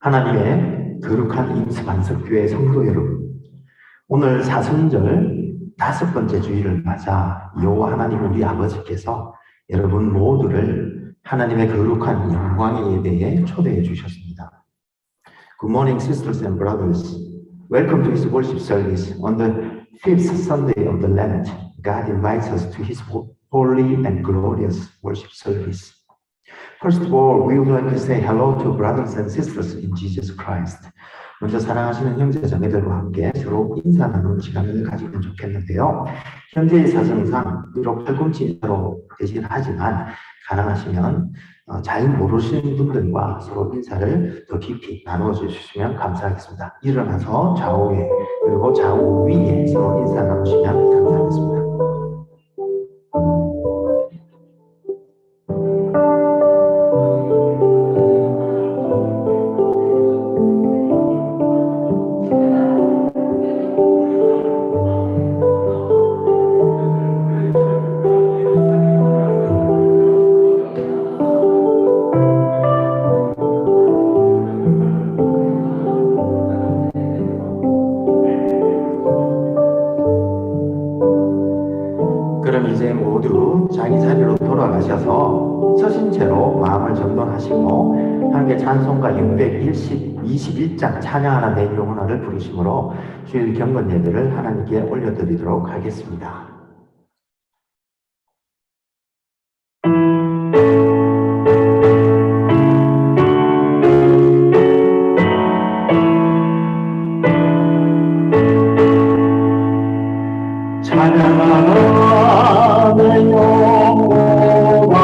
하나님의 거룩한 임수반석교회 성도 여러분, 오늘 사순절 5번째 주일을 맞아 여호와 하나님 우리 아버지께서 여러분 모두를 하나님의 거룩한 영광의 예배에 초대해 주셨습니다. Good morning, sisters and brothers. Welcome to His worship service on the 5th Sunday of the Lent. God invites us to His holy and glorious worship service. First of all, we would like to say hello to brothers and sisters in Jesus Christ. 먼저 사랑하시는 형제 자매들과 함께 서로 인사 나누는 시간을 가지면 좋겠는데요. 현재의 사정상 비록 팔꿈치 인사로 되긴 하지만 가능하시면 잘 모르시는 분들과 서로 인사를 더 깊이 나누어 주시면 감사하겠습니다. 일어나서 좌우에 그리고 좌우 위에 서로 인사 나누시면 감사하겠습니다. 그럼 이제 모두 자기 자리로 돌아가셔서 서신 채로 마음을 정돈하시고 함께 찬송가 621장 찬양하나 내 영혼아를 부르심으로 주일 경건 예배를 하나님께 올려드리도록 하겠습니다. 찬양하나 내 영혼아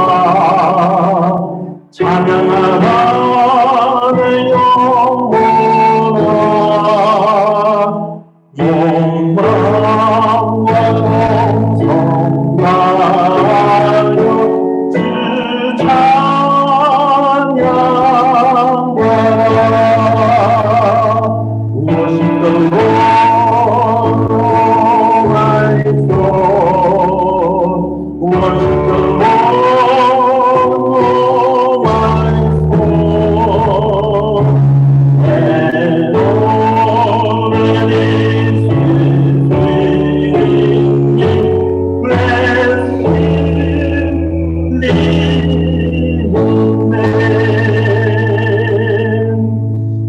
찬양하나 내 영혼아 영광과 정성하여 주 찬양하라 Worship the Lord Worship the Lord, my soul, and all that is within me, bless His name.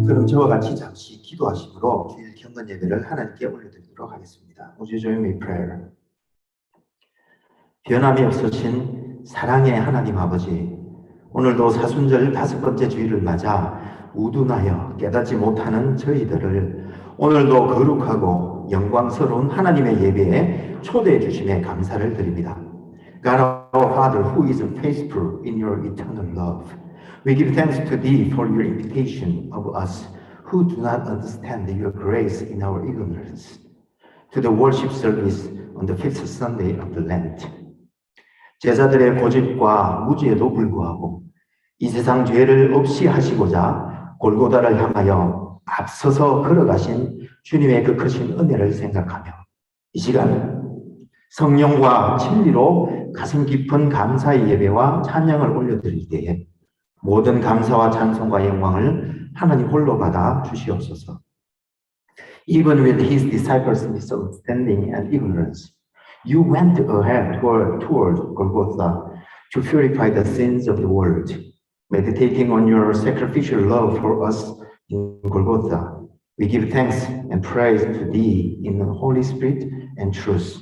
그럼 저와 같이 잠시 기도하심으로 주일 경건 예배를 하나님께 올려드리도록 하겠습니다. Would you join me in prayer? 변함이 없으신 사랑의 하나님 아버지, 오늘도 사순절 5번째 주일을 맞아 우둔하여 깨닫지 못하는 저희들을 오늘도 거룩하고 영광스러운 하나님의 예배에 초대해 주심에 감사를 드립니다. God our Father who is faithful in your eternal love, we give thanks to Thee for your invitation of us who do not understand your grace in our ignorance to the worship service on the 5th Sunday of the Lent. 제자들의 고집과 무지에도 불구하고 이 세상 죄를 없이 하시고자 골고다를 향하여 앞서서 걸어가신 주님의 그 크신 은혜를 생각하며 이 시간 성령과 진리로 가슴 깊은 감사의 예배와 찬양을 올려드릴 때에 모든 감사와 찬송과 영광을 하나님 홀로 받아 주시옵소서. Even with his disciples' misunderstanding and ignorance, You went ahead toward Golgotha to purify the sins of the world. Meditating on your sacrificial love for us in Golgotha, we give thanks and praise to Thee in the Holy Spirit and truth.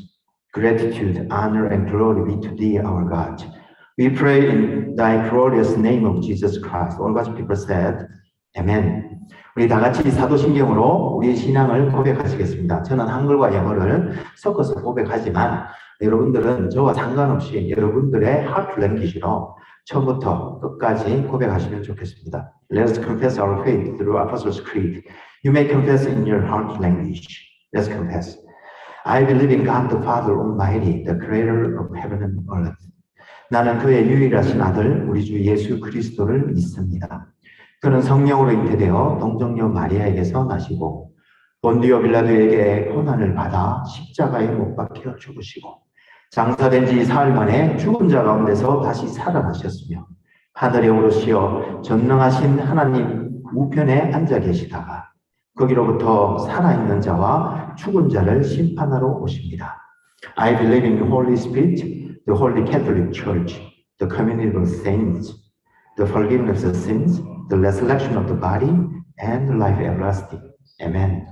Gratitude, honor, and glory be to Thee, our God. We pray in Thy glorious name of Jesus Christ. All God's people said, Amen. 우리 다 같이 사도신경으로 우리의 신앙을 고백하시겠습니다. 저는 한글과 영어를 섞어서 고백하지만 여러분들은 저와 상관없이 여러분들의 heart language로 처음부터 끝까지 고백하시면 좋겠습니다. Let us confess our faith through Apostles' Creed. You may confess in your heart language. Let's confess. I believe in God the Father Almighty, the creator of heaven and earth. 나는 그의 유일하신 아들 우리 주 예수 그리스도를 믿습니다. 그는 성령으로 잉태되어 동정녀 마리아에게서 나시고 본디오 빌라도에게 고난을 받아 십자가에 못 박혀 죽으시고 장사된 지 사흘 만에 죽은 자 가운데서 다시 살아나셨으며 하늘에 오르시어 전능하신 하나님 우편에 앉아 계시다가 거기로부터 살아있는 자와 죽은 자를 심판하러 오십니다. I believe in the Holy Spirit, the Holy Catholic Church, the community of saints, the forgiveness of sins, the resurrection of the body, and life everlasting. Amen.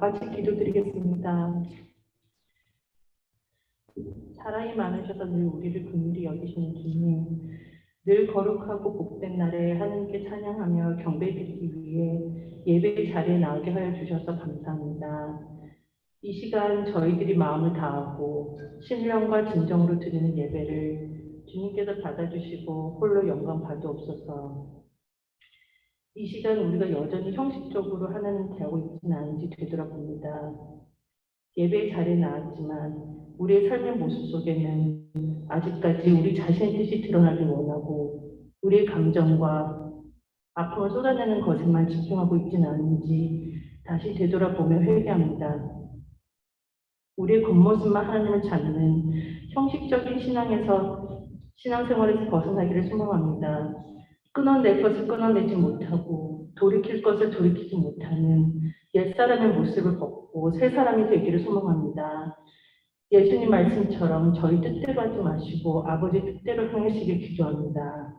같이 기도드리겠습니다. 사랑이 많으셔서 늘 우리를 긍휼히 여기시는 주님, 늘 거룩하고 복된 날에 하나님께 찬양하며 경배드리기 위해 예배 자리에 나오게 하여 주셔서 감사합니다. 이 시간 저희들이 마음을 다하고 신령과 진정으로 드리는 예배를 주님께서 받아주시고 홀로 영광 받으옵소서. 이 시간 우리가 여전히 형식적으로 하나님 대하고 있지는 않은지 되돌아봅니다. 예배의 자리에 나왔지만 우리의 삶의 모습 속에는 아직까지 우리 자신의 뜻이 드러나길 원하고 우리의 감정과 아픔을 쏟아내는 것에만 집중하고 있지는 않은지 다시 되돌아보며 회개합니다. 우리의 겉모습만 하나님을 찾는 형식적인 신앙생활에서 벗어나기를 소망합니다. 끊어낼 것을 끊어내지 못하고 돌이킬 것을 돌이키지 못하는 옛사람의 모습을 벗고 새 사람이 되기를 소망합니다. 예수님 말씀처럼 저희 뜻대로 하지 마시고 아버지 뜻대로 행하시길 기도합니다.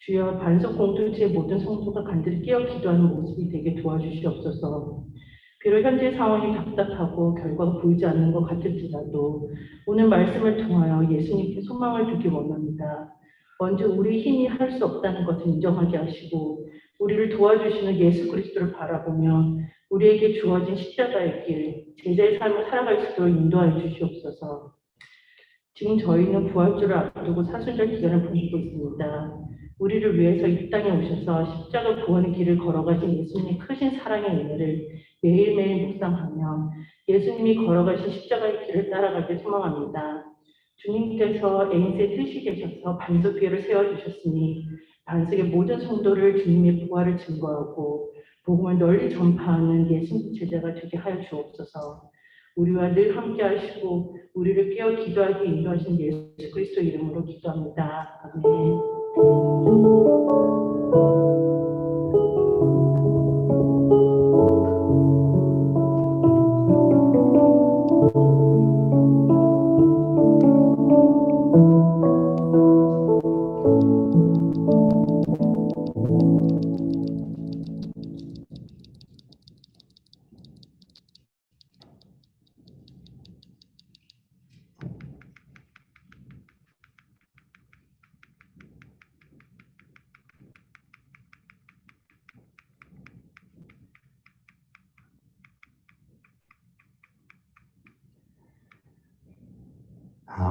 주여, 반석 공동체의 모든 성도가 간절히 깨어 기도하는 모습이 되게 도와주시옵소서. 비록 현재 상황이 답답하고 결과가 보이지 않는 것 같을지라도 오늘 말씀을 통하여 예수님께 소망을 두기 원합니다. 먼저 우리 힘이 할 수 없다는 것을 인정하게 하시고 우리를 도와주시는 예수 그리스도를 바라보며 우리에게 주어진 십자가의 길, 제자의 삶을 살아갈 수 있도록 인도하여 주시옵소서. 지금 저희는 부활주를 앞두고 사순절 기간을 보내고 있습니다. 우리를 위해서 이 땅에 오셔서 십자가 구원의 길을 걸어가신 예수님의 크신 사랑의 은혜를 매일매일 묵상하며 예수님이 걸어가신 십자가의 길을 따라가길 소망합니다. 주님께서 에인스의 뜻이 계셔서 반석 위를 세워주셨으니 반석의 모든 성도를 주님의 부활을 증거하고 복음을 널리 전파하는 예수님 제자가 되게 하여 주옵소서. 우리와 늘 함께 하시고 우리를 깨어 기도하게 인도하신 예수 그리스도 이름으로 기도합니다. 아멘.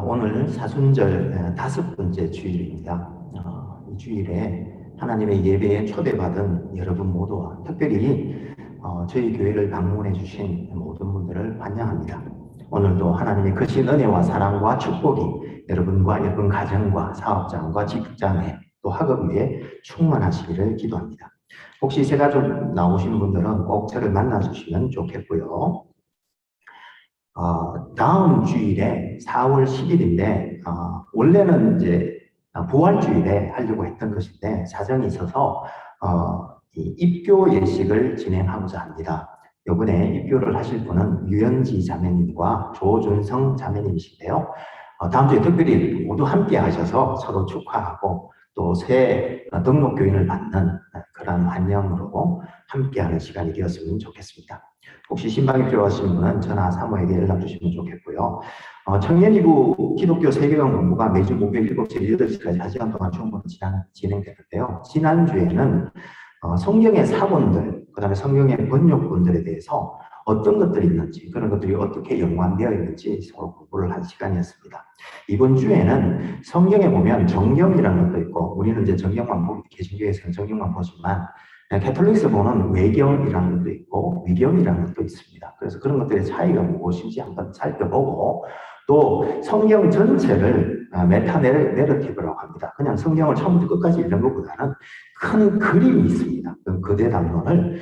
오늘 사순절 5번째 주일입니다. 이 주일에 하나님의 예배에 초대받은 여러분 모두와 특별히 저희 교회를 방문해 주신 모든 분들을 환영합니다. 오늘도 하나님의 크신 은혜와 사랑과 축복이 여러분과 여러분 가정과 사업장과 직장에 또 학업 위에 충만하시기를 기도합니다. 혹시 제가 좀 나오신 분들은 꼭 저를 만나주시면 좋겠고요. 다음 주일에 4월 10일인데 원래는 이제 부활주일에 하려고 했던 것인데 사정이 있어서 이 입교 예식을 진행하고자 합니다. 이번에 입교를 하실 분은 유현지 자매님과 조준성 자매님이신데요. 다음 주에 특별히 모두 함께 하셔서 서로 축하하고 또 새 등록교인을 받는 그런 환영으로 함께하는 시간이 되었으면 좋겠습니다. 혹시 신방이 필요하신 분은 전화 사모에게 연락 주시면 좋겠고요. 청년이구 기독교 세계관 공부가 매주 목요일 7시, 8시까지 1시간 동안 충분히 진행되는데요. 지난주에는 성경의 사본들, 그 다음에 성경의 번역본들에 대해서 어떤 것들이 있는지, 그런 것들이 어떻게 연관되어 있는지 서로 공부를 한 시간이었습니다. 이번 주에는 성경에 보면 정경이라는 것도 있고, 우리는 이제 정경만 보고, 개신교에서는 정경만 보지만, 캐톨릭에서 보는 외경이라는 것도 있고, 위경이라는 것도 있습니다. 그래서 그런 것들의 차이가 무엇인지 한번 살펴보고, 또 성경 전체를 메타 내러티브라고 합니다. 그냥 성경을 처음부터 끝까지 읽는 것보다는 큰 그림이 있습니다. 그 거대 담론을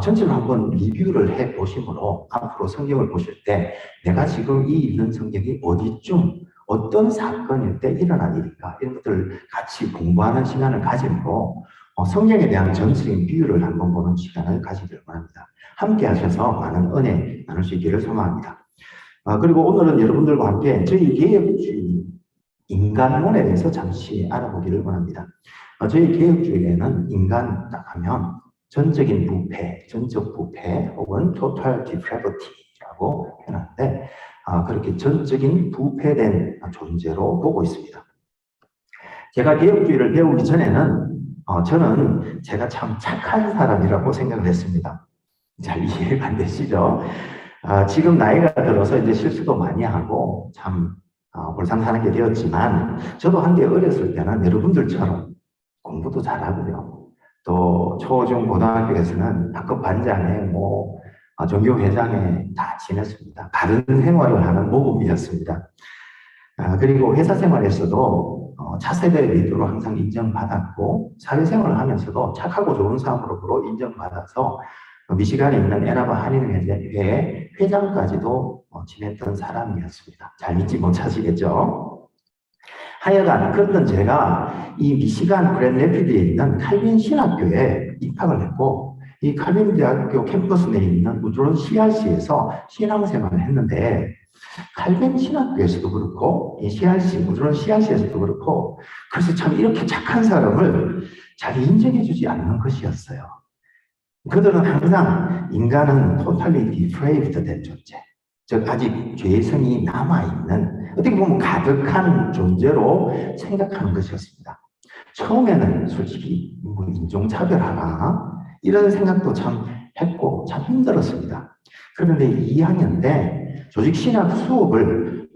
전체로 한번 리뷰를 해 보심으로 앞으로 성경을 보실 때 내가 지금 이 읽는 성경이 어디쯤 어떤 사건일 때 일어난 일인가 이런 것들을 같이 공부하는 시간을 가지고 성경에 대한 전체적인 비유를 한번 보는 시간을 가지기를 원합니다. 함께 하셔서 많은 은혜 나눌 수 있기를 소망합니다. 그리고 오늘은 여러분들과 함께 저희 개혁주의 인간론에 대해서 잠시 알아보기를 원합니다. 저희 개혁주의에는 인간 딱 하면 전적인 부패, 전적 부패 혹은 total depravity라고 표현하는데 그렇게 전적인 부패된 존재로 보고 있습니다. 제가 개혁주의를 배우기 전에는 저는 제가 참 착한 사람이라고 생각을 했습니다. 잘 이해가 안 되시죠? 지금 나이가 들어서 이제 실수도 많이 하고 참 볼상사납게 되었지만 저도 한때 어렸을 때는 여러분들처럼 공부도 잘하고요. 또 초중 고등학교에서는 학급 반장에 종교회장에 다 지냈습니다. 바른 생활을 하는 모범이었습니다. 그리고 회사 생활에서도 차세대 리더로 항상 인정받았고 사회생활을 하면서도 착하고 좋은 사람으로 인정받아서 미시간에 있는 에나바 한인회의 회장까지도 지냈던 사람이었습니다. 잘 믿지 못하시겠죠? 하여간 그랬던 제가 이 미시간 그랜드 레피드에 있는 칼빈 신학교에 입학을 했고 이 칼빈 대학교 캠퍼스 내에 있는 우드론 CRC에서 신앙생활을 했는데 칼빈 신학교에서도 그렇고 이 CRC, 우드론 CRC에서도 그렇고 그래서 참 이렇게 착한 사람을 잘 인정해주지 않는 것이었어요. 그들은 항상 인간은 totally depraved 된 존재, 즉 아직 죄성이 남아있는 어떻게 보면 가득한 존재로 생각하는 것이었습니다. 처음에는 솔직히 인종차별하나 이런 생각도 참 했고 참 힘들었습니다. 그런데 2학년 때 조직신학 수업을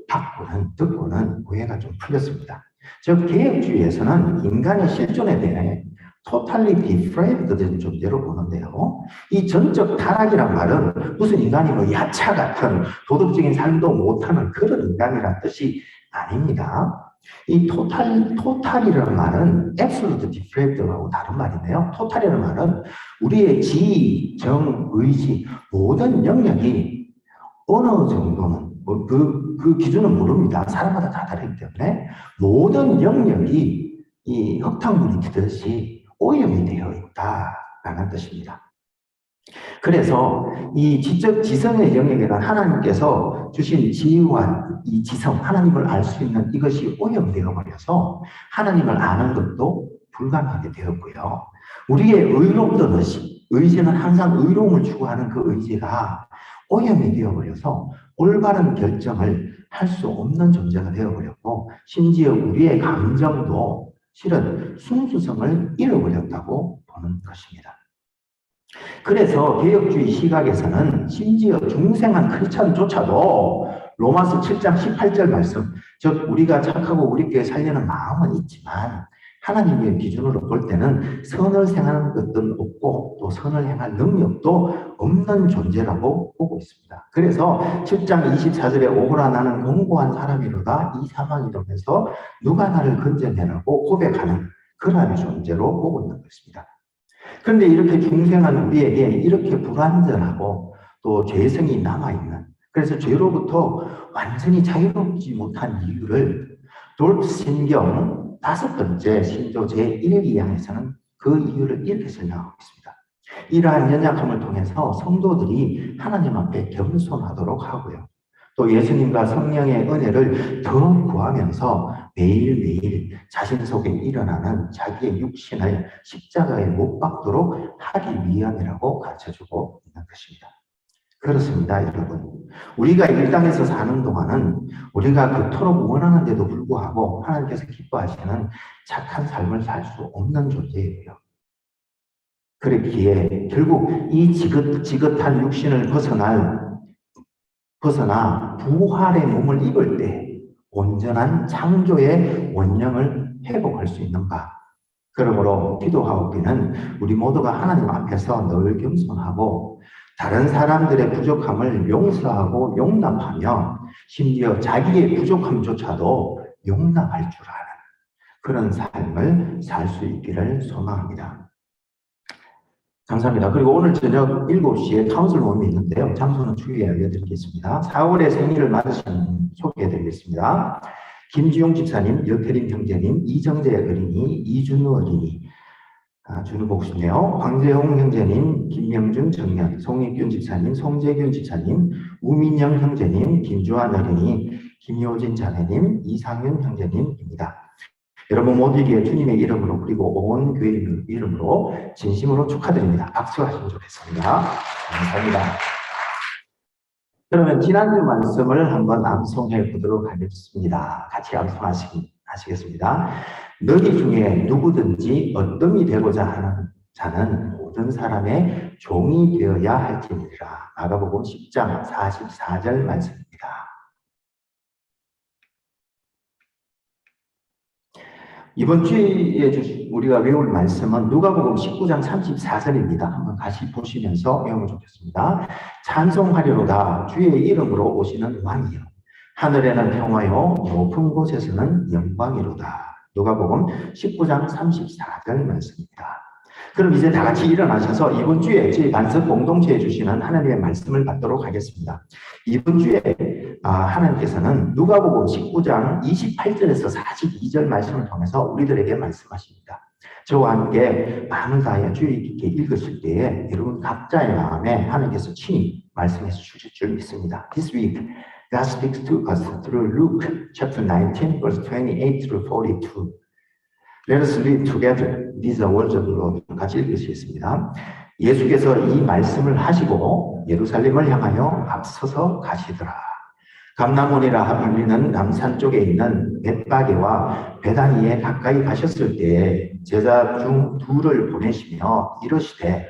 듣고는 오해가 좀 풀렸습니다. 즉 개혁주의에서는 인간의 실존에 대해 totally depraved 된 존재로 보는데요. 이 전적 타락이란 말은 무슨 인간이 야차 같은 도덕적인 삶도 못하는 그런 인간이란 뜻이 아닙니다. 이 total이라는 말은 absolute depraved하고 다른 말인데요. total이라는 말은 우리의 지, 정, 의지 모든 영역이 어느 정도는 그 기준은 모릅니다. 사람마다 다 다르기 때문에 모든 영역이 이 흙탕물이 되듯이 오염이 되어 있다라는 뜻입니다. 그래서 이 지적 지성의 영역에는 하나님께서 주신 지혜와 이 지성, 하나님을 알 수 있는 이것이 오염되어 버려서 하나님을 아는 것도 불가능하게 되었고요. 우리의 의롭던 의지는 항상 의로움을 추구하는 그 의지가 오염이 되어버려서 올바른 결정을 할 수 없는 존재가 되어버렸고 심지어 우리의 감정도 실은 순수성을 잃어버렸다고 보는 것입니다. 그래서 개혁주의 시각에서는 심지어 중생한 크리스찬조차도 로마서 7장 18절 말씀, 즉 우리가 착하고 우리께 살려는 마음은 있지만 하나님의 기준으로 볼 때는 선을 행하는 것도 없고 또 선을 행할 능력도 없는 존재라고 보고 있습니다. 그래서 7장 24절에 오호라 나는 공고한 사람이로다 이 사망이 되면서 누가 나를 건져내라고 고백하는 그러한 존재로 보고 있는 것입니다. 그런데 이렇게 중생한 우리에게 이렇게 불완전하고 또 죄성이 남아있는, 그래서 죄로부터 완전히 자유롭지 못한 이유를 돌신경 5번째 신조 제1기항에서는 그 이유를 이렇게 설명하고 있습니다. 이러한 연약함을 통해서 성도들이 하나님 앞에 겸손하도록 하고요. 또 예수님과 성령의 은혜를 더 구하면서 매일매일 자신 속에 일어나는 자기의 육신을 십자가에 못 박도록 하기 위함이라고 가르쳐주고 있는 것입니다. 그렇습니다, 여러분. 우리가 이 땅에서 사는 동안은 우리가 그토록 원하는데도 불구하고 하나님께서 기뻐하시는 착한 삶을 살 수 없는 존재예요. 그렇기에 결국 이 지긋한 육신을 벗어나 부활의 몸을 입을 때 온전한 창조의 원령을 회복할 수 있는가? 그러므로 기도하옵기는 우리 모두가 하나님 앞에서 늘 겸손하고 다른 사람들의 부족함을 용서하고 용납하며 심지어 자기의 부족함조차도 용납할 줄 아는 그런 삶을 살 수 있기를 소망합니다. 감사합니다. 그리고 오늘 저녁 7시에 카운슬 모임이 있는데요. 장소는 추후에 알려드리겠습니다. 4월에 생일을 맞으신 소개해드리겠습니다. 김지용 집사님, 여태림 형제님, 이정재 어린이, 이준우 어린이, 준우 복수네요. 황재홍 형제님, 김명준 청년, 송익균 집사님, 송재균 집사님, 우민영 형제님, 김주환 어린이, 김효진 자매님, 이상윤 형제님입니다. 여러분 모두에게 주님의 이름으로 그리고 온 교회 이름으로 진심으로 축하드립니다. 박수하시면 좋겠습니다. 감사합니다. 그러면 지난주 말씀을 한번 암송해 보도록 하겠습니다. 같이 암송하시겠습니다. 너희 중에 누구든지 어뜸이 되고자 하는 자는 모든 사람의 종이 되어야 할지니라. 마가복음 10장 44절 말씀입니다. 이번 주에 우리가 외울 말씀은 누가복음 19장 34절입니다. 한번 다시 보시면서 외우면 좋겠습니다. 찬송하리로다 주의 이름으로 오시는 왕이여 하늘에는 평화요 높은 곳에서는 영광이로다. 누가복음 19장 34절 말씀입니다. 그럼 이제 다 같이 일어나셔서 이번 주에 저희 반석 공동체에 주시는 하나님의 말씀을 받도록 하겠습니다. 이번 주에 하나님께서는 누가복음 19장 28절에서 42절 말씀을 통해서 우리들에게 말씀하십니다. 저와 함께 마음을 다하여 주의 깊게 읽으실 때에 여러분 각자의 마음에 하나님께서 친히 말씀해 주실 줄 믿습니다. This week, God speaks to us through Luke chapter 19, verse 28 through 42. Let us read together these words of the Lord. 같이 읽으시겠습니다. 예수께서 이 말씀을 하시고 예루살렘을 향하여 앞서서 가시더라. 감람원이라 불리는 남산 쪽에 있는 벳바게와 베다니에 가까이 가셨을 때에 제자 중 둘을 보내시며 이르시되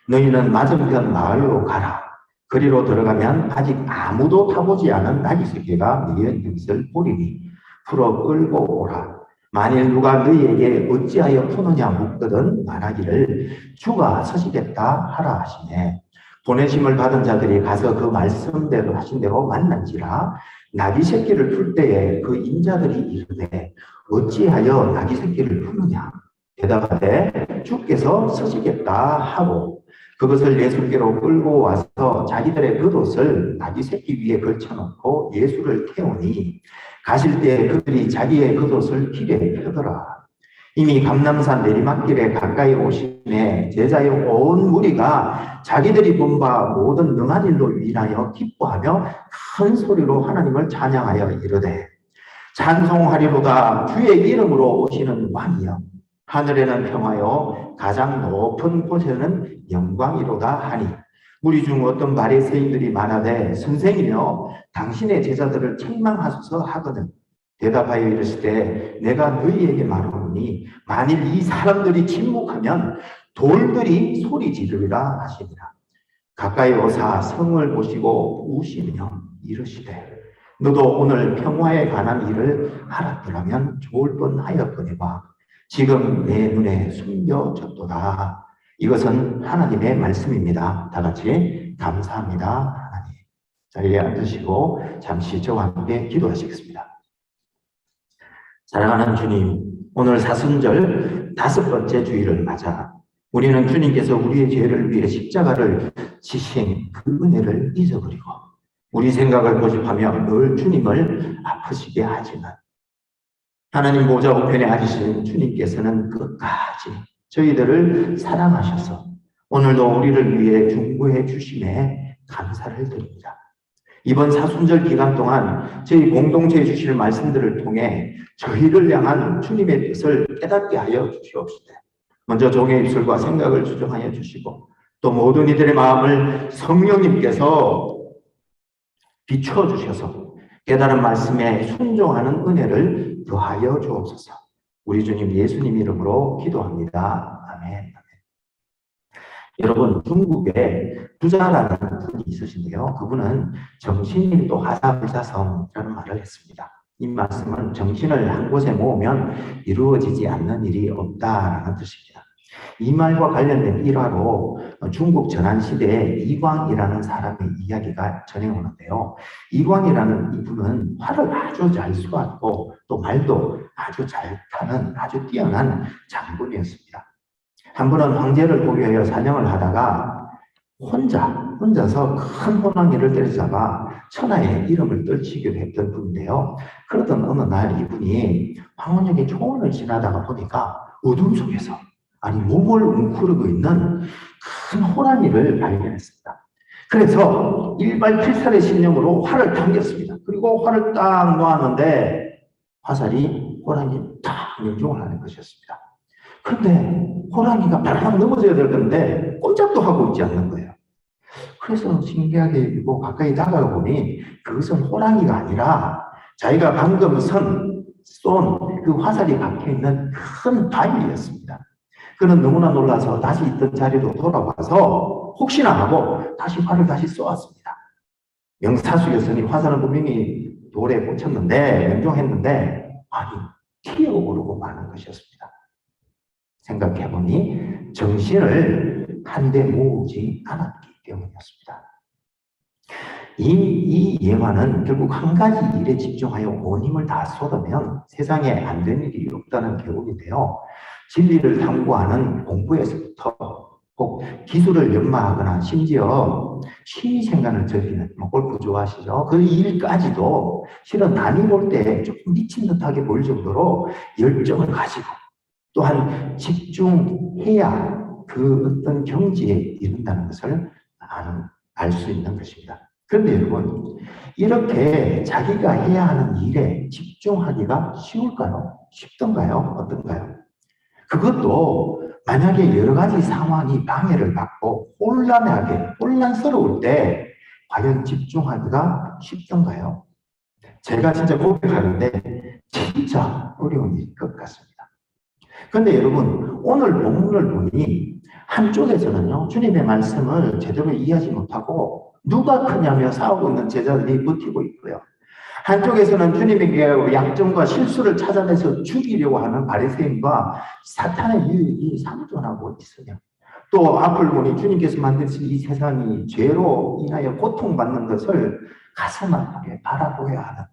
너희는 맞은편 마을로 가라. 그리로 들어가면 아직 아무도 타보지 않은 나귀 새끼가 매여 있는 것을 보리니 풀어 끌고 오라. 만일 누가 너희에게 어찌하여 푸느냐 묻거든 말하기를 주가 서시겠다 하라 하시네. 보내심을 받은 자들이 가서 그 말씀대로 하신 대로 만난지라. 나귀 새끼를 풀 때에 그 인자들이 이르되 어찌하여 나귀 새끼를 푸느냐 대답하되 주께서 서시겠다 하고 그것을 예수께로 끌고 와서 자기들의 겉옷을 나귀 새끼 위에 걸쳐놓고 예수를 태우니 가실 때 그들이 자기의 겉옷을 길에 펴더라. 이미 감람산 내리막길에 가까이 오시네 제자의 온 무리가 자기들이 본 바 모든 능한 일로 인하여 기뻐하며 큰 소리로 하나님을 찬양하여 이르되 찬송하리로다 주의 이름으로 오시는 왕이여 하늘에는 평화요 가장 높은 곳에는 영광이로다 하니 무리 중 어떤 바리새인들이 말하되 선생이며 당신의 제자들을 책망하소서 하거든 대답하여 이르시되 내가 너희에게 말하노니 만일 이 사람들이 침묵하면 돌들이 소리 지르리라 하시니라. 가까이 오사 성을 보시고 우시며 이르시되 너도 오늘 평화에 관한 일을 알았더라면 좋을 뻔하였거니와 지금 내 눈에 숨겨졌도다. 이것은 하나님의 말씀입니다. 다 같이 감사합니다. 하나님. 자리에 앉으시고 잠시 저와 함께 기도하시겠습니다. 사랑하는 주님, 오늘 사순절 5번째 주일을 맞아 우리는 주님께서 우리의 죄를 위해 십자가를 지신 그 은혜를 잊어버리고 우리 생각을 고집하며 늘 주님을 아프시게 하지만 하나님 보좌 우편에 앉으신 주님께서는 끝까지 저희들을 사랑하셔서 오늘도 우리를 위해 중보해 주심에 감사를 드립니다. 이번 사순절 기간 동안 저희 공동체에 주시는 말씀들을 통해 저희를 향한 주님의 뜻을 깨닫게 하여 주시옵시되 먼저 종의 입술과 생각을 주정하여 주시고 또 모든 이들의 마음을 성령님께서 비춰주셔서 깨달은 말씀에 순종하는 은혜를 더하여 주옵소서. 우리 주님 예수님 이름으로 기도합니다. 아멘. 여러분 중국에 부자라는 분이 있으신데요. 그분은 정신이 또 하사불사성이라는 말을 했습니다. 이 말씀은 정신을 한 곳에 모으면 이루어지지 않는 일이 없다라는 뜻입니다. 이 말과 관련된 일화로 중국 전한시대에 이광이라는 사람의 이야기가 전해오는데요. 이광이라는 이분은 활을 아주 잘 쏘았고 또 말도 아주 잘 타는 아주 뛰어난 장군이었습니다. 한 번은 황제를 보위하여 사냥을 하다가 혼자서 큰 호랑이를 때려잡아 천하의 이름을 떨치기도 했던 분인데요. 그러던 어느 날 이분이 황혼역의 초원을 지나다가 보니까 어둠 속에서 몸을 웅크르고 있는 큰 호랑이를 발견했습니다. 그래서 일발필살의 신념으로 활을 당겼습니다. 그리고 활을 딱 놓았는데 화살이 호랑이 탁 명중을 하는 것이었습니다. 그런데 호랑이가 바락 넘어져야 될 건데 꼼짝도 하고 있지 않는 거예요. 그래서 신기하게 뭐 가까이 다가가 보니 그것은 호랑이가 아니라 자기가 방금 쏜 그 화살이 박혀있는 큰 바위였습니다. 그는 너무나 놀라서 다시 있던 자리로 돌아와서 혹시나 하고 다시 활을 다시 쏘았습니다. 명사수였으니 화살은 분명히 돌에 꽂혔는데 명중했는데 아니 튀어오르고 마는 것이었습니다. 생각해보니 정신을 한데 모으지 않았기 때문이었습니다. 이 예화는 결국 한 가지 일에 집중하여 온 힘을 다 쏟으면 세상에 안 되는 일이 없다는 교훈인데요. 진리를 탐구하는 공부에서부터 꼭 기술을 연마하거나 심지어 취미생활을 즐기는 골프 좋아하시죠? 그 일까지도 실은 남이 볼 때 조금 미친 듯하게 보일 정도로 열정을 가지고 또한 집중해야 그 어떤 경지에 이른다는 것을 알 수 있는 것입니다. 그런데 여러분, 이렇게 자기가 해야 하는 일에 집중하기가 쉬울까요? 쉽던가요? 어떤가요? 그것도 만약에 여러 가지 상황이 방해를 받고 혼란스러울 때 과연 집중하기가 쉽던가요? 제가 진짜 고백하는데 진짜 어려운 일일 것 같습니다. 그런데 여러분, 오늘 본문을 보니 한쪽에서는요, 주님의 말씀을 제대로 이해하지 못하고 누가 크냐며 싸우고 있는 제자들이 버티고 있고요. 한쪽에서는 주님에게 약점과 실수를 찾아내서 죽이려고 하는 바리새인과 사탄의 유익이 상존하고 있으며 또 앞을 보니 주님께서 만드신 이 세상이 죄로 인하여 고통받는 것을 가슴 아프게 바라보아야 하는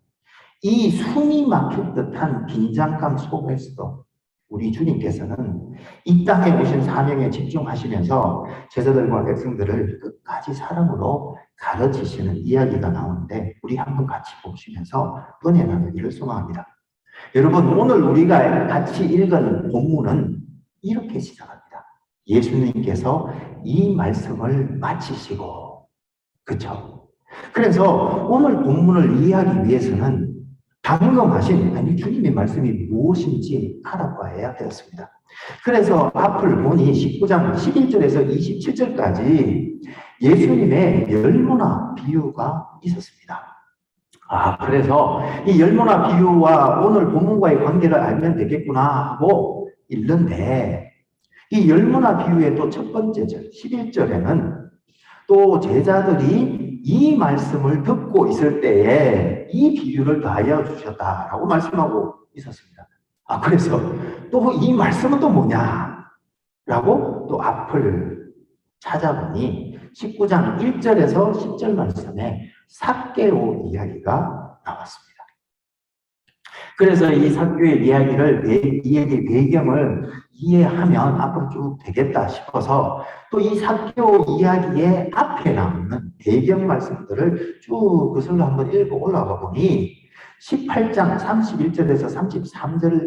이 숨이 막힐 듯한 긴장감 속에서도 우리 주님께서는 이 땅에 오신 사명에 집중하시면서 제자들과 백성들을 끝까지 사랑으로 가르치시는 이야기가 나오는데 우리 한번 같이 보시면서 은혜 나누기를 소망합니다. 여러분, 오늘 우리가 같이 읽은 본문은 이렇게 시작합니다. 예수님께서 이 말씀을 마치시고, 그렇죠? 그래서 오늘 본문을 이해하기 위해서는 방금 하신 주님의 말씀이 무엇인지 알아봐야 되었습니다. 그래서 앞을 보니 19장 11절에서 27절까지 예수님의 열무나 비유가 있었습니다. 그래서 이 열무나 비유와 오늘 본문과의 관계를 알면 되겠구나 하고 읽는데 이 열무나 비유의 또 첫 번째 절 11절에는 또 제자들이 이 말씀을 듣고 있을 때에 이 비유를 더하여 주셨다라고 말씀하고 있었습니다. 그래서 또 이 말씀은 또 뭐냐? 라고 또 앞을 찾아보니 19장 1절에서 10절 말씀에 삭개오 이야기가 나왔습니다. 그래서 이 삭개오의 이야기의 배경을 이해하면 앞으로 쭉 되겠다 싶어서 또 이 삭개오 이야기의 앞에 나오는 배경 말씀들을 쭉 그슬로 한번 읽어 올라가 보니 18장 31절에서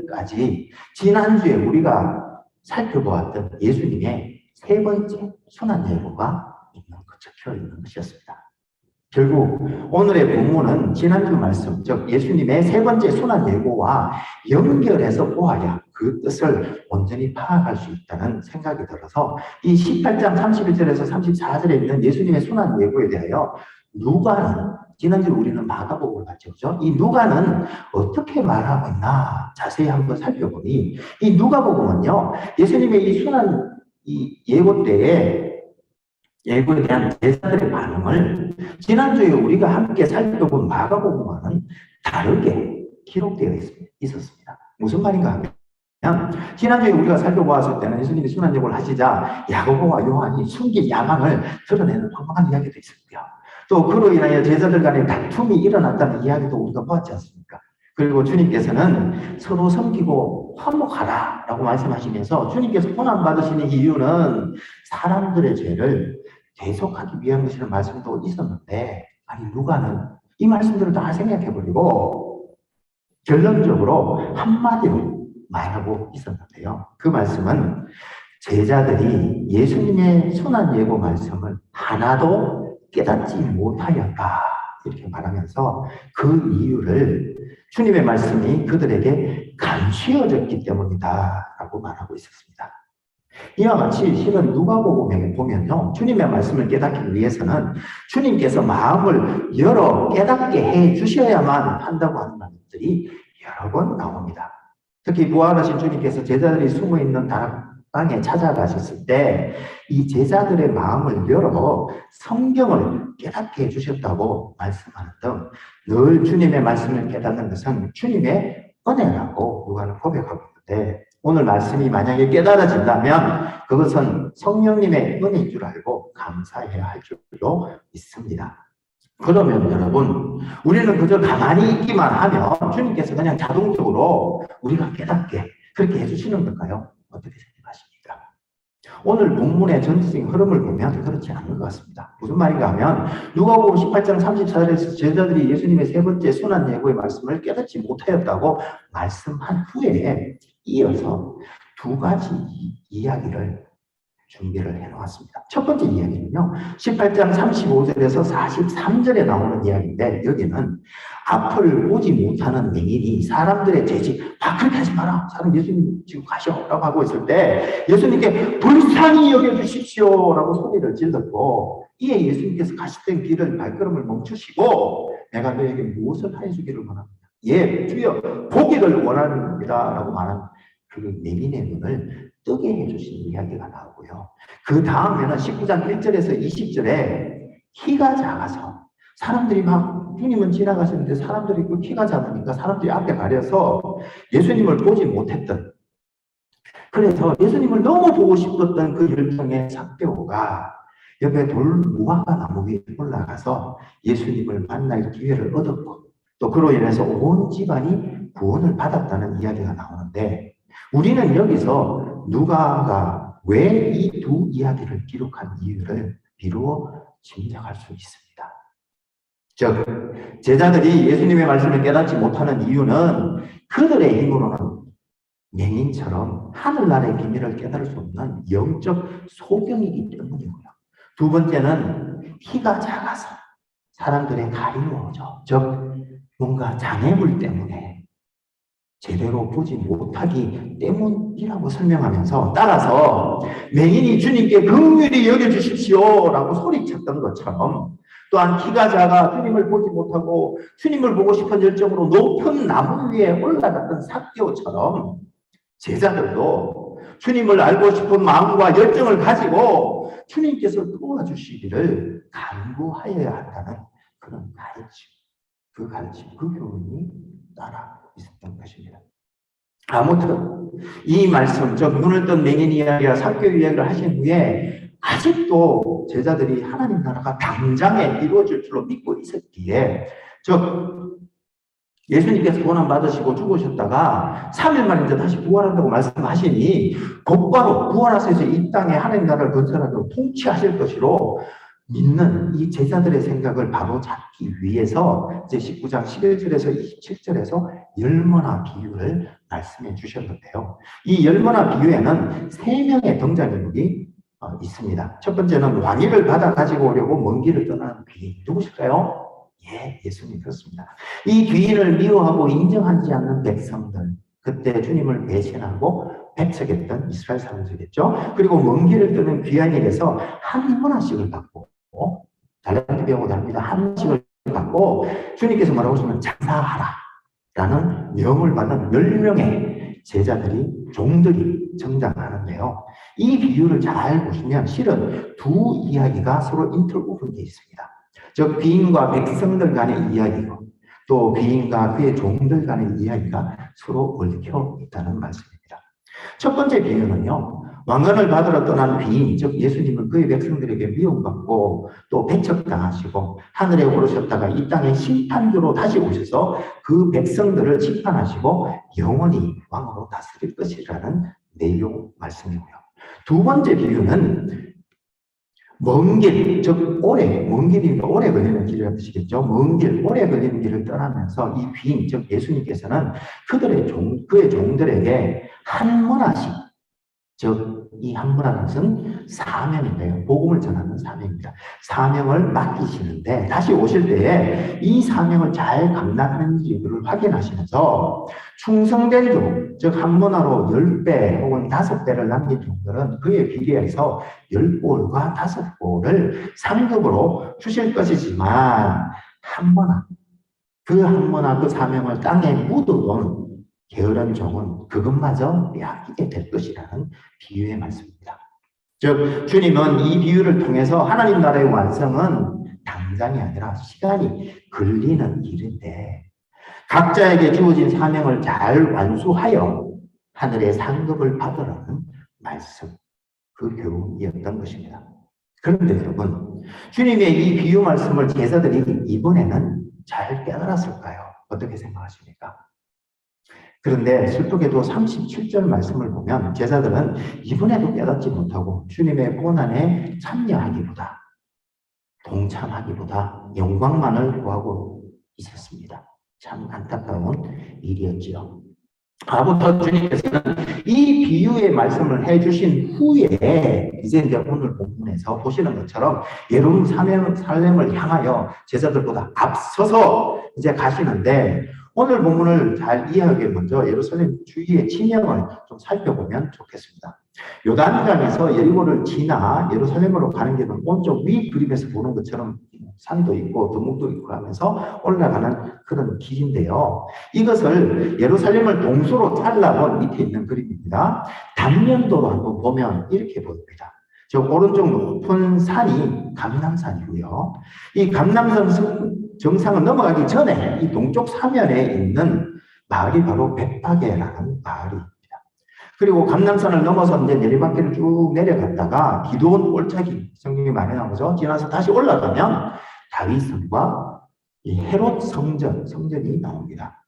33절까지 지난주에 우리가 살펴보았던 예수님의 세 번째 순환 예고가 적혀 있는 것이었습니다. 결국 오늘의 본문은 지난주 말씀, 즉 예수님의 세 번째 순환 예고와 연결해서 보아야 그 뜻을 온전히 파악할 수 있다는 생각이 들어서 이 18장 31절에서 34절에 있는 예수님의 순환 예고에 대하여 누가는, 지난주 우리는 마가복음을 봤죠, 그죠? 이 누가는 어떻게 말하고 있나 자세히 한번 살펴보니 이 누가복음은요, 예수님의 이 순환 예고 때에 예고에 대한 제자들의 반응을 지난주에 우리가 함께 살펴본 마가복음과는 다르게 기록되어 있었습니다. 무슨 말인가 하면 지난주에 우리가 살펴보았을 때는 예수님이 순환예고를 하시자 야고보와 요한이 숨긴 야망을 드러내는 황망한 이야기도 있었고요. 또 그로 인하여 제자들 간에 다툼이 일어났다는 이야기도 우리가 보았지 않습니까? 그리고 주님께서는 서로 섬기고 화목하라 라고 말씀하시면서 주님께서 고난받으시는 이유는 사람들의 죄를 대속하기 위한 것이라는 말씀도 있었는데 누가는 이 말씀들을 다 생각해버리고 결론적으로 한마디로 말하고 있었는데요. 그 말씀은 제자들이 예수님의 순환 예고 말씀을 하나도 깨닫지 못하였다 이렇게 말하면서 그 이유를 주님의 말씀이 그들에게 감추어졌기 때문이다 라고 말하고 있었습니다. 이와 같이 실은 누가복음에 보면요, 주님의 말씀을 깨닫기 위해서는 주님께서 마음을 열어 깨닫게 해 주셔야만 한다고 하는 말들이 여러 번 나옵니다. 특히 부활하신 주님께서 제자들이 숨어있는 땅에 찾아가셨을 때 이 제자들의 마음을 열어 성경을 깨닫게 해주셨다고 말씀하는 등 늘 주님의 말씀을 깨닫는 것은 주님의 은혜라고 누가는 고백하고 있는데, 오늘 말씀이 만약에 깨달아진다면 그것은 성령님의 은혜인 줄 알고 감사해야 할 줄도 있습니다. 그러면 여러분, 우리는 그저 가만히 있기만 하면 주님께서 그냥 자동적으로 우리가 깨닫게 그렇게 해주시는 걸까요? 어떻게 생각하십니까? 오늘 본문의 전체적인 흐름을 보면 그렇지 않은 것 같습니다. 무슨 말인가 하면 누가복음 18장 34절에서 제자들이 예수님의 세 번째 순환 예고의 말씀을 깨닫지 못하였다고 말씀한 후에 이어서 두 가지 이야기를 준비를 해놓았습니다. 첫 번째 이야기는요, 18장 35절에서 43절에 나오는 이야기인데, 여기는 앞을 보지 못하는 맹인이 사람들의 재지, 그렇게 하지 마라, 사람 예수님 지금 가셔 라고 하고 있을 때 예수님께 불쌍히 여겨주십시오 라고 소리를 질렀고, 이에 예수님께서 가시던 길을 발걸음을 멈추시고 내가 너에게 무엇을 하여주기를 원합니다. 예, 주여 보기를 원합니다 라고 말한 그 맹인의 눈을 뜨게 해주신 이야기가 나오고요. 그 다음에는 19장 1절에서 20절에 키가 작아서 사람들이 막 주님은 지나가시는데 사람들이 그 키가 작으니까 사람들이 앞에 가려서 예수님을 보지 못했던, 그래서 예수님을 너무 보고 싶었던 그 열정의 삭개오가 옆에 무화과 나무 위에 올라가서 예수님을 만날 기회를 얻었고, 또 그로 인해서 온 집안이 구원을 받았다는 이야기가 나오는데, 우리는 여기서 누가가 왜 이 두 이야기를 기록한 이유를 비로워 짐작할 수 있습니다. 즉, 제자들이 예수님의 말씀을 깨닫지 못하는 이유는 그들의 힘으로는 맹인처럼 하늘나라의 비밀을 깨달을 수 없는 영적 소경이기 때문이고요. 두 번째는 키가 작아서 사람들의 가리워져, 즉 뭔가 장애물 때문에 제대로 보지 못하기 때문이라고 설명하면서, 따라서 맹인이 주님께 긍휼히 여겨주십시오 라고 소리쳤던 것처럼, 또한 키가 작아 주님을 보지 못하고 주님을 보고 싶은 열정으로 높은 나무 위에 올라갔던 삭개오처럼 제자들도 주님을 알고 싶은 마음과 열정을 가지고 주님께서 도와주시기를 간구하여야 한다는 그런 가르침, 그 교훈이 따라 있었던 것입니다. 아무튼 이 말씀, 즉 눈을 뜬 맹인 이야기와 삭개오 이야기를 하신 후에 아직도 제자들이 하나님 나라가 당장에 이루어질 줄로 믿고 있었기에, 즉 예수님께서 고난 받으시고 죽으셨다가 3일 만에 이제 다시 부활한다고 말씀하시니 곧바로 부활하셔서 이 땅에 하나님 나라를 건설하고 통치하실 것으로 믿는 이 제자들의 생각을 바로 잡기 위해서 이제 19장 11절에서 27절에서 열머나 비유를 말씀해 주셨는데요. 이 열머나 비유에는 3명의 등장인물이 있습니다. 첫 번째는 왕위를 받아 가지고 오려고 먼 길을 떠나는 귀인. 누구실까요? 예, 예수님 그렇습니다. 이 귀인을 미워하고 인정하지 않는 백성들, 그때 주님을 배신하고 배척했던 이스라엘 사람들이겠죠. 그리고 먼 길을 떠는 귀한일에서 한 문화씩을 받고, 달란트 배우고 다닙니다. 한 문화씩을 받고 주님께서 뭐라고 하시면 장사하라 라는 명을 받은 10명의 종들이 등장하는데요. 이 비유를 잘 보시면 실은 두 이야기가 서로 인터오픈되어 있습니다. 즉 귀인과 백성들 간의 이야기고, 또 귀인과 그의 종들 간의 이야기가 서로 얽혀 있다는 말씀입니다. 첫 번째 비유는요, 왕관을 받으러 떠난 귀인, 즉 예수님은 그의 백성들에게 미움받고 또 배척당하시고 하늘에 오르셨다가 이 땅에 심판주로 다시 오셔서 그 백성들을 심판하시고 영원히 왕으로 다스릴 것이라는 내용 말씀이고요. 두 번째 비유는 먼 길, 즉 먼 길이니까 오래 걸리는 길이라는 뜻이겠죠. 먼 길, 오래 걸리는 길을 떠나면서 이 귀인, 즉 예수님께서는 그의 종들에게 한 문화씩, 즉 이 한 분 한 것은 사명인데요. 복음을 전하는 사명입니다. 사명을 맡기시는데 다시 오실 때에 이 사명을 잘 감당하는지를 확인하시면서 충성된 종, 즉 한 문화로 10배 혹은 5배를 남긴 종들은 그에 비례해서 10볼과 5볼을 상급으로 주실 것이지만 한 문화, 그 한 문화 그 사명을 땅에 묻어놓은 게으른 종은 그것마저 빼앗기게 될 것이라는 비유의 말씀입니다. 즉 주님은 이 비유를 통해서 하나님 나라의 완성은 당장이 아니라 시간이 걸리는 일인데 각자에게 주어진 사명을 잘 완수하여 하늘의 상급을 받으라는 말씀, 그 교훈이었던 것입니다. 그런데 여러분, 주님의 이 비유 말씀을 제자들이 이번에는 잘 깨달았을까요? 어떻게 생각하십니까? 그런데 슬프게도 37절 말씀을 보면 제자들은 이번에도 깨닫지 못하고 주님의 고난에 참여하기보다 동참하기보다 영광만을 구하고 있었습니다. 참 안타까운 일이었지요. 아무튼 주님께서는 이 비유의 말씀을 해주신 후에 이제 오늘 본문에서 보시는 것처럼 예루살렘을 향하여 제자들보다 앞서서 이제 가시는데 오늘 본문을 잘 이해하기 위해 먼저 예루살렘 주위의 지명을 좀 살펴보면 좋겠습니다. 요단강에서 여리고를 지나 예루살렘으로 가는 길은 오른쪽 위 그림에서 보는 것처럼 산도 있고 두목도 있고 하면서 올라가는 그런 길인데요. 이것을 예루살렘을 동수로 잘라본 밑에 있는 그림입니다. 단면도로 한번 보면 이렇게 보입니다. 저 오른쪽 높은 산이 감람산이고요. 이 감람산 정상을 넘어가기 전에 이 동쪽 사면에 있는 마을이 바로 벳파게라는 마을입니다. 그리고 감람산을 넘어서 이제 내리막길을 쭉 내려갔다가 기드온 골짜기, 성경이 많이 나오죠. 지나서 다시 올라가면 다윗성과 이 헤롯 성전이 나옵니다.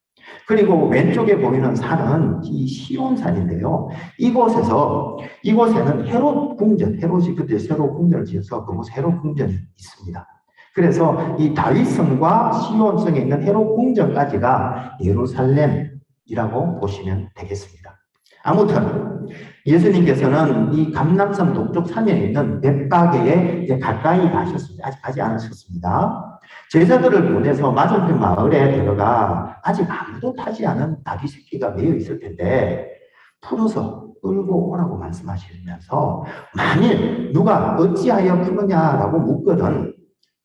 그리고 왼쪽에 보이는 산은 이 시온산인데요. 이곳에는 헤롯 궁전, 헤롯이 그때 새로 궁전을 지어서 그곳에 헤롯 궁전이 있습니다. 그래서 이 다윗성과 시온성에 있는 헤롯 궁전까지가 예루살렘이라고 보시면 되겠습니다. 아무튼 예수님께서는 이 감람산 동쪽 산에 있는 벳바게에 이제 가까이 가셨습니다. 아직 가지 않으셨습니다. 제자들을 보내서 맞은편 마을에 들어가 아직 아무도 타지 않은 나귀 새끼가 매여 있을 텐데 풀어서 끌고 오라고 말씀하시면서 만일 누가 어찌하여 푸느냐라고 묻거든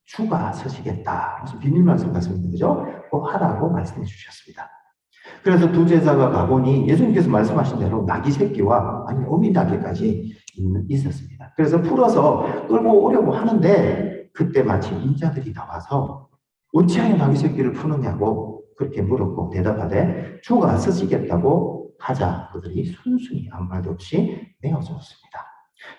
주가 서시겠다. 무슨 비밀 말씀 같습니다. 그죠? 꼭 하라고 말씀해 주셨습니다. 그래서 두 제자가 가보니 예수님께서 말씀하신 대로 나귀 새끼와 아니 어미 나귀까지 있었습니다. 그래서 풀어서 끌고 오려고 하는데 그때 마침 인자들이 나와서 어찌하여 나귀 새끼를 푸느냐고 그렇게 물었고 대답하되 주가 서시겠다고 하자 그들이 순순히 아무 말도 없이 내어줬습니다.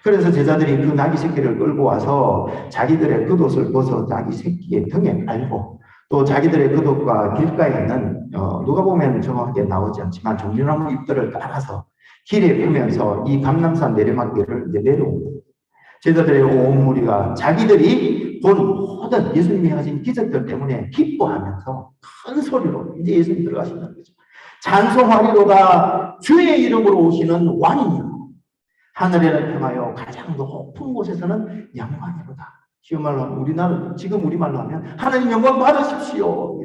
그래서 제자들이 그 나귀 새끼를 끌고 와서 자기들의 겉옷을 벗어 나귀 새끼의 등에 깔고 또 자기들의 겉옷과 길가에 있는 누가 보면 정확하게 나오지 않지만 종려나무 잎들을 따라서 길에 펴면서 이 감람산 내리막길을 이제 내려옵니다. 제자들의 온 무리가 자기들이 본 모든 예수님이 하신 기적들 때문에 기뻐하면서 큰 소리로 이제 예수님 들어가신다는 거죠. 찬송하리로다 주의 이름으로 오시는 왕이니라. 하늘에는 평하여 가장 높은 곳에서는 영광이로다. 쉬운 말로 하면 지금 우리말로 하면 하나님 영광 받으십시오.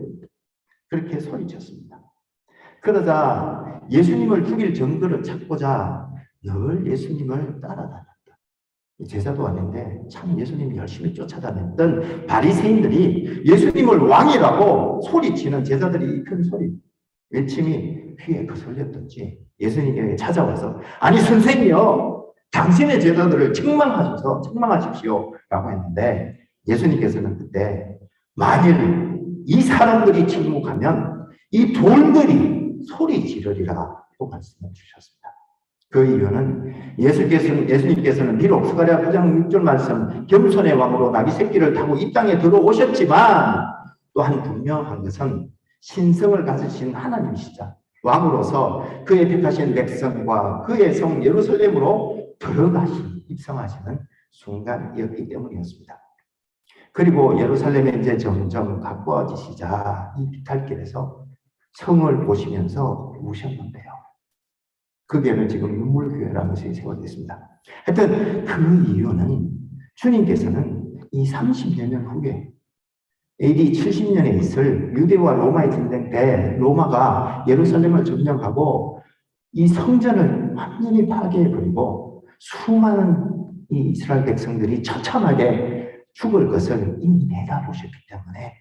그렇게 소리쳤습니다. 그러자 예수님을 죽일 정도를 찾고자 늘 예수님을 따라다녔다. 제자도 아닌데 참 예수님이 열심히 쫓아다녔던 바리새인들이 예수님을 왕이라고 소리치는 제자들이 큰 소리 외침이 귀에 거슬렸던지 예수님에게 찾아와서 아니 선생님이요 당신의 제자들을 책망하십시오 라고 했는데 예수님께서는 그때 만일 이 사람들이 침묵하면 이 돌들이 소리 지르리라고 말씀해 주셨습니다. 그 이유는 예수님께서는 비록 스가랴 9장 6절 말씀 겸손의 왕으로 나귀 새끼를 타고 이 땅에 들어오셨지만 또한 분명한 것은 신성을 가지신 하나님이시자 왕으로서 그의 택하신 백성과 그의 성 예루살렘으로 입성하시는 순간이었기 때문이었습니다. 그리고 예루살렘에 이제 점점 가까워지시자 이 비탈길에서 성을 보시면서 우셨는데요. 거기에는 지금 눈물교회라는 것이 세워져 있습니다. 하여튼 그 이유는 주님께서는 이 30여 년 후에 AD 70년에 있을 유대와 로마의 전쟁 때 로마가 예루살렘을 점령하고 이 성전을 완전히 파괴해버리고 수많은 이 이스라엘 백성들이 처참하게 죽을 것을 이미 내다보셨기 때문에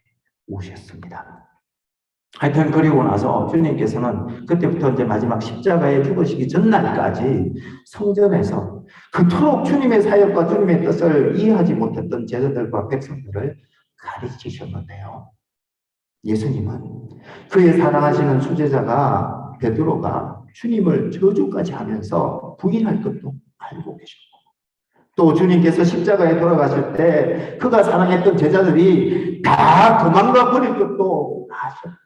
오셨습니다. 하여튼 그리고 나서 주님께서는 그때부터 이제 마지막 십자가에 죽으시기 전날까지 성전에서 그토록 주님의 사역과 주님의 뜻을 이해하지 못했던 제자들과 백성들을 가르치셨는데요. 예수님은 그의 사랑하시는 수제자가 베드로가 주님을 저주까지 하면서 부인할 것도 알고 계셨고, 또 주님께서 십자가에 돌아가실 때 그가 사랑했던 제자들이 다 도망가 버릴 것도 아셨고,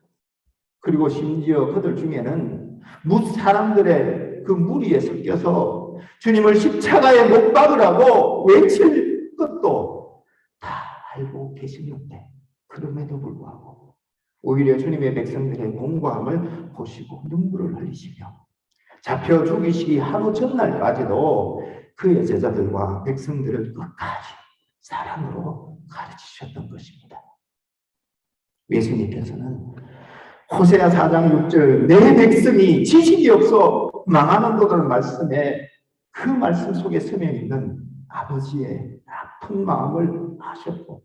그리고 심지어 그들 중에는 사람들의 그 무리에 섞여서 주님을 십자가에 못 박으라고 외칠 것도 다 알고 계시는데, 그럼에도 불구하고 오히려 주님의 백성들의 공고함을 보시고 눈물을 흘리시며 잡혀 죽이시기 하루 전날까지도 그의 제자들과 백성들을 끝까지 사랑으로 가르치셨던 것입니다. 예수님께서는 호세아 4장 6절 내 백성이 지식이 없어 망하는 도라는 말씀에 그 말씀 속에 스며 있는 아버지의 아픈 마음을 아셨고,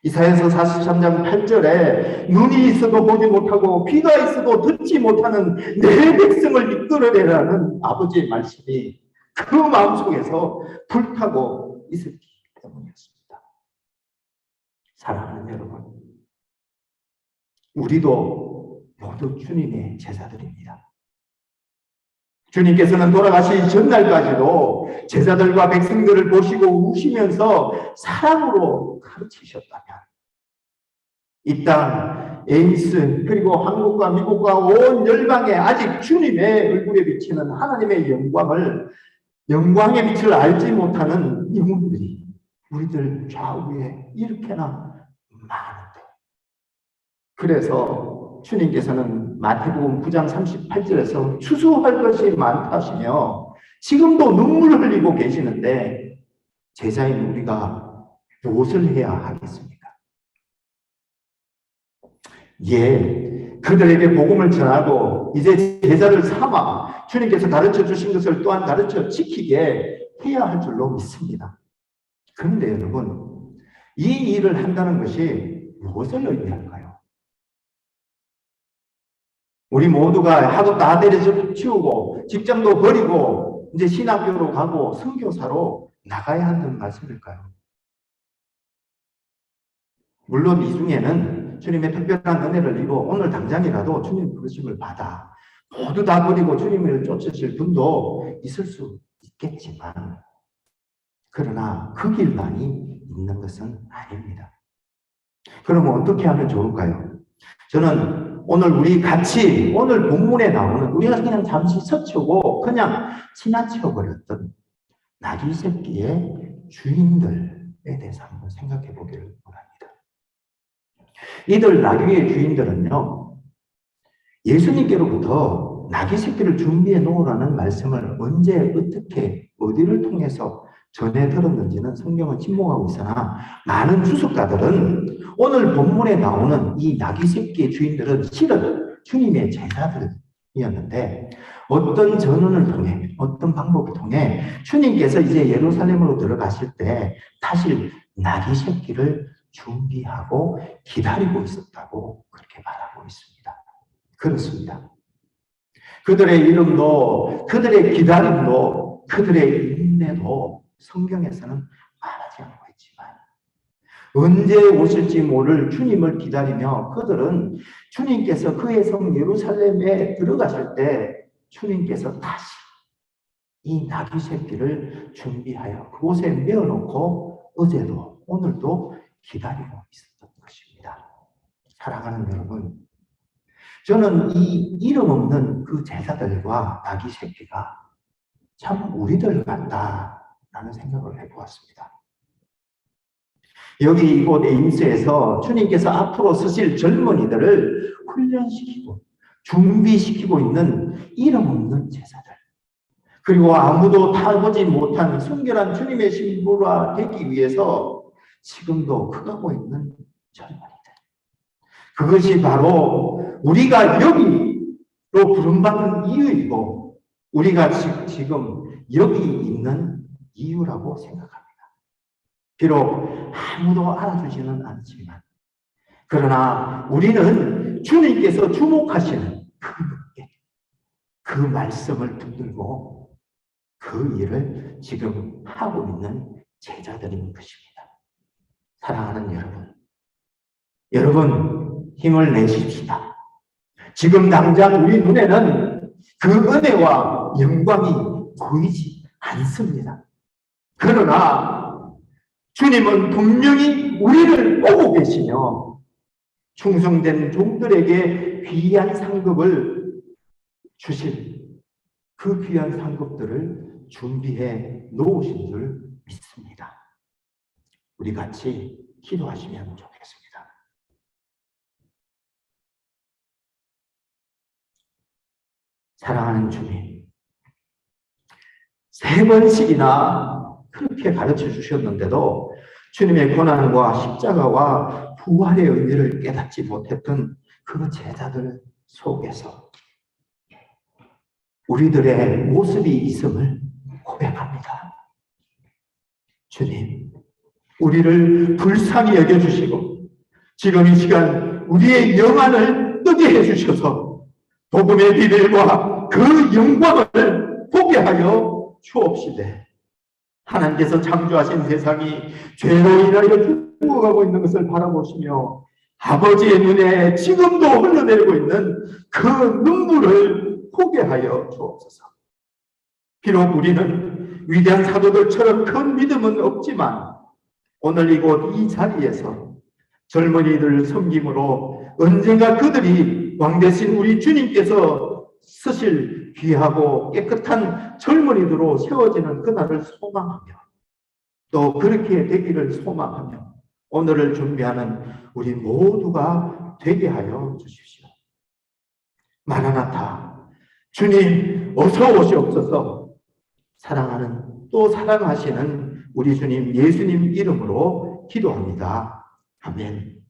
이사야서 43장 8절에 눈이 있어도 보지 못하고 귀가 있어도 듣지 못하는 내 백성을 이끌어내라는 아버지의 말씀이 그 마음속에서 불타고 있었기 때문이었습니다. 사랑하는 여러분, 우리도 모두 주님의 제자들입니다. 주님께서는 돌아가시기 전날까지도 제자들과 백성들을 보시고 우시면서 사랑으로 가르치셨다면 이 땅, 에이스, 그리고 한국과 미국과 온 열방에 아직 주님의 얼굴에 비치는 하나님의 영광의 빛을 알지 못하는 영혼들이 우리들 좌우에 이렇게나 많은데, 그래서 주님께서는 마태복음 9장 38절에서 추수할 것이 많다 하시며 지금도 눈물을 흘리고 계시는데 제자인 우리가 무엇을 해야 하겠습니까? 그들에게 복음을 전하고 이제 제자를 삼아 주님께서 가르쳐 주신 것을 또한 가르쳐 지키게 해야 할 줄로 믿습니다. 그런데 여러분, 이 일을 한다는 것이 무엇을 의미할까요? 우리 모두가 학업 다 때려치우고 직장도 버리고 이제 신학교로 가고 선교사로 나가야 한다는 말씀일까요? 물론 이 중에는 주님의 특별한 은혜를 입어 오늘 당장이라도 주님 부르심을 받아 모두 다 버리고 주님을 쫓으실 분도 있을 수 있겠지만, 그러나 그 길만이 있는 것은 아닙니다. 그러면 어떻게 하면 좋을까요? 저는 오늘 우리 같이 오늘 본문에 나오는 우리가 그냥 잠시 스치고 그냥 지나쳐버렸던 나귀 새끼의 주인들에 대해서 한번 생각해 보기를 원합니다. 이들 나귀의 주인들은요, 예수님께로부터 나귀 새끼를 준비해 놓으라는 말씀을 언제 어떻게 어디를 통해서 전해 들었는지는 성경은 침묵하고 있으나 많은 주석가들은 오늘 본문에 나오는 이 나귀 새끼의 주인들은 실은 주님의 제자들이었는데 어떤 전언을 통해 어떤 방법을 통해 주님께서 이제 예루살렘으로 들어가실 때 사실 나귀 새끼를 준비하고 기다리고 있었다고 그렇게 말하고 있습니다. 그렇습니다. 그들의 이름도 그들의 기다림도 그들의 인내도 성경에서는 말하지 않고 있지만 언제 오실지 모를 주님을 기다리며 그들은 주님께서 그의 성 예루살렘에 들어가실 때 주님께서 다시 이 나귀 새끼를 준비하여 그곳에 메어놓고 어제도 오늘도 기다리고 있었던 것입니다. 사랑하는 여러분, 저는 이 이름 없는 그 제자들과 나귀 새끼가 참 우리들 같다라는 생각을 해보았습니다. 여기 이곳 에임스에서 주님께서 앞으로 서실 젊은이들을 훈련시키고 준비시키고 있는 이름 없는 제자들, 그리고 아무도 타보지 못한 순결한 주님의 신부가 되기 위해서 지금도 커가고 있는 젊은이들. 그것이 바로 우리가 여기로 부름받는 이유이고 우리가 지금 여기 있는 이유라고 생각합니다. 비록 아무도 알아주지는 않지만 그러나 우리는 주님께서 주목하시는 그 말씀을 붙들고 그 일을 지금 하고 있는 제자들인 것입니다. 사랑하는 여러분 힘을 내십시다. 지금 당장 우리 눈에는 그 은혜와 영광이 보이지 않습니다. 그러나 주님은 분명히 우리를 보고 계시며 충성된 종들에게 귀한 상급을 주실 그 귀한 상급들을 준비해 놓으신 줄 믿습니다. 우리 같이 기도하시면 좋겠습니다. 사랑하는 주님, 3번씩이나 그렇게 가르쳐 주셨는데도 주님의 고난과 십자가와 부활의 의미를 깨닫지 못했던 그 제자들 속에서 우리들의 모습이 있음을 고백합니다. 주님, 우리를 불쌍히 여겨주시고 지금 이 시간 우리의 영안을 뜨게 해주셔서 복음의 비밀과 그 영광을 보게 하여 주옵시되 하나님께서 창조하신 세상이 죄로 인하여 죽어가고 있는 것을 바라보시며 아버지의 눈에 지금도 흘러내리고 있는 그 눈물을 보게 하여 주옵소서. 비록 우리는 위대한 사도들처럼 큰 믿음은 없지만 오늘 이곳 이 자리에서 젊은이들 섬김으로 언젠가 그들이 왕되신 우리 주님께서 쓰실 귀하고 깨끗한 젊은이들로 세워지는 그날을 소망하며 또 그렇게 되기를 소망하며 오늘을 준비하는 우리 모두가 되게 하여 주십시오. 마라나타, 주님 어서 오시옵소서. 사랑하는 또 사랑하시는 우리 주님 예수님 이름으로 기도합니다. 아멘.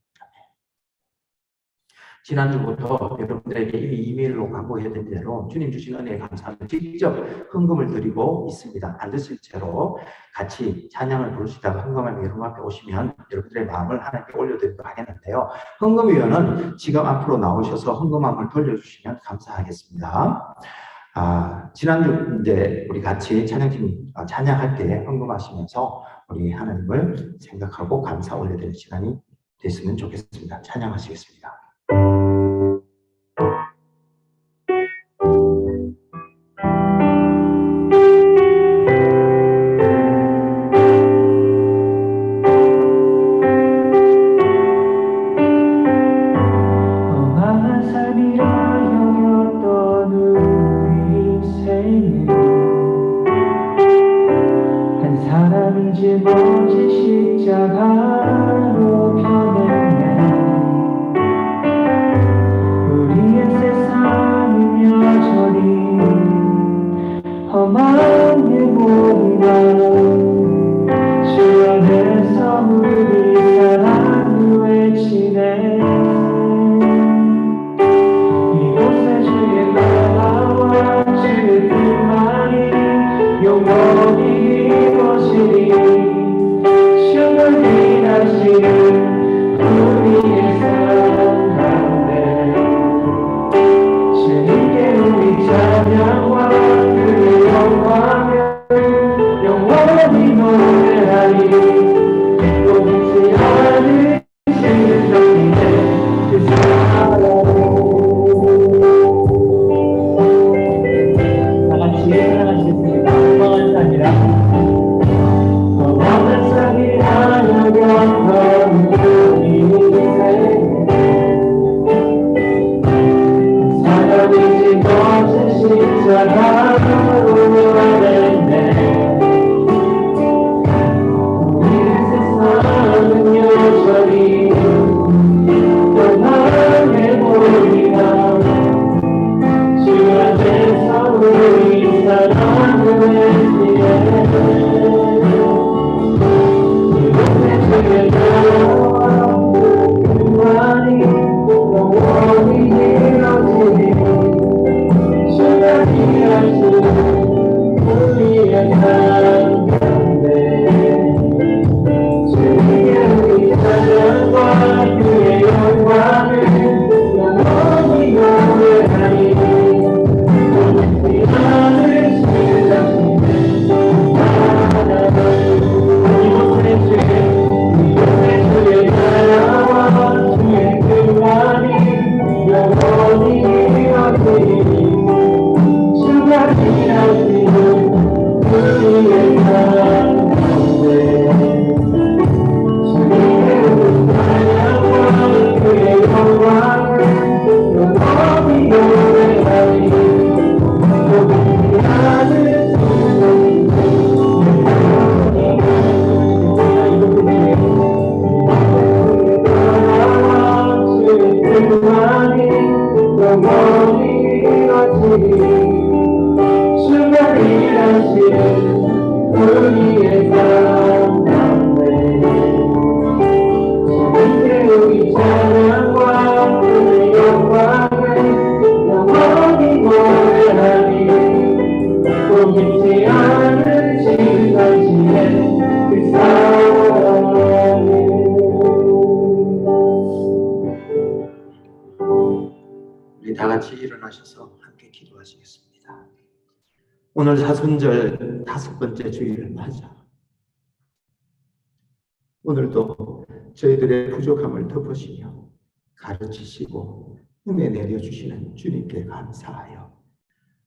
지난주부터 여러분들에게 이미 이메일로 광고해드린 대로 주님 주신 은혜에 감사하며 직접 헌금을 드리고 있습니다. 앉으실 채로 같이 찬양을 부르시다가 헌금하며 여러분 앞에 오시면 여러분들의 마음을 하나님께 올려드리도록 하겠는데요. 헌금위원은 지금 앞으로 나오셔서 헌금함을 돌려주시면 감사하겠습니다. 지난주 이제 우리 같이 찬양팀 찬양할 때 헌금하시면서 우리 하나님을 생각하고 감사 올려드리는 시간이 됐으면 좋겠습니다. 찬양하시겠습니다. 짊어진 십자가로 변했네. 다 같이 일어나셔서 함께 기도하시겠습니다. 오늘 사순절 5번째 주일을 맞아 오늘도 저희들의 부족함을 덮으시며 가르치시고 은혜 내려주시는 주님께 감사하여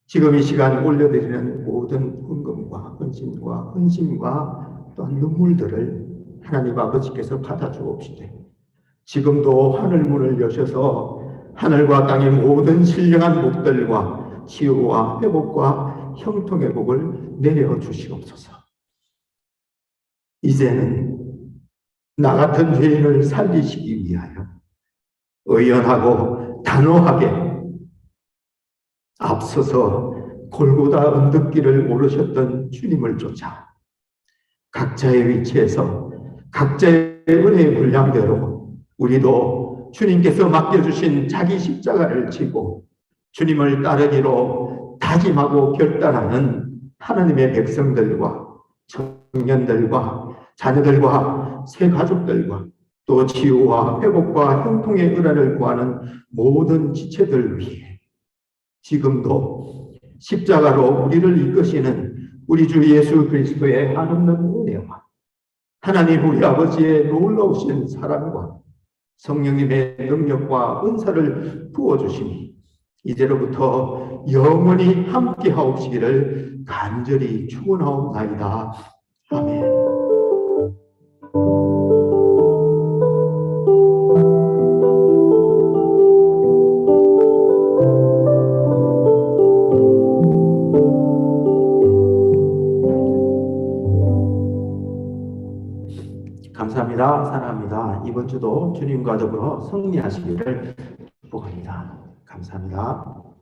지금 이 시간 올려드리는 모든 헌금과 헌신과 또한 눈물들을 하나님 아버지께서 받아주옵시되 지금도 하늘 문을 여셔서 하늘과 땅의 모든 신령한 복들과 치유와 회복과 형통의 복을 내려주시옵소서. 이제는 나 같은 죄인을 살리시기 위하여 의연하고 단호하게 앞서서 골고다 언덕길을 오르셨던 주님을 쫓아 각자의 위치에서 각자의 은혜의 분량대로 우리도 주님께서 맡겨주신 자기 십자가를 지고 주님을 따르기로 다짐하고 결단하는 하나님의 백성들과 청년들과 자녀들과 새 가족들과 또 치유와 회복과 형통의 은혜를 구하는 모든 지체들 위해 지금도 십자가로 우리를 이끄시는 우리 주 예수 그리스도의 한없는 은혜와 하나님 우리 아버지의 놀라우신 사랑과 성령님의 능력과 은사를 부어주시니 이제로부터 영원히 함께하옵시기를 간절히 축원하옵나이다. 아멘. 감사합니다. 사랑합니다. 이번 주도 주님과 더불어 승리하시기를 축복합니다. 감사합니다.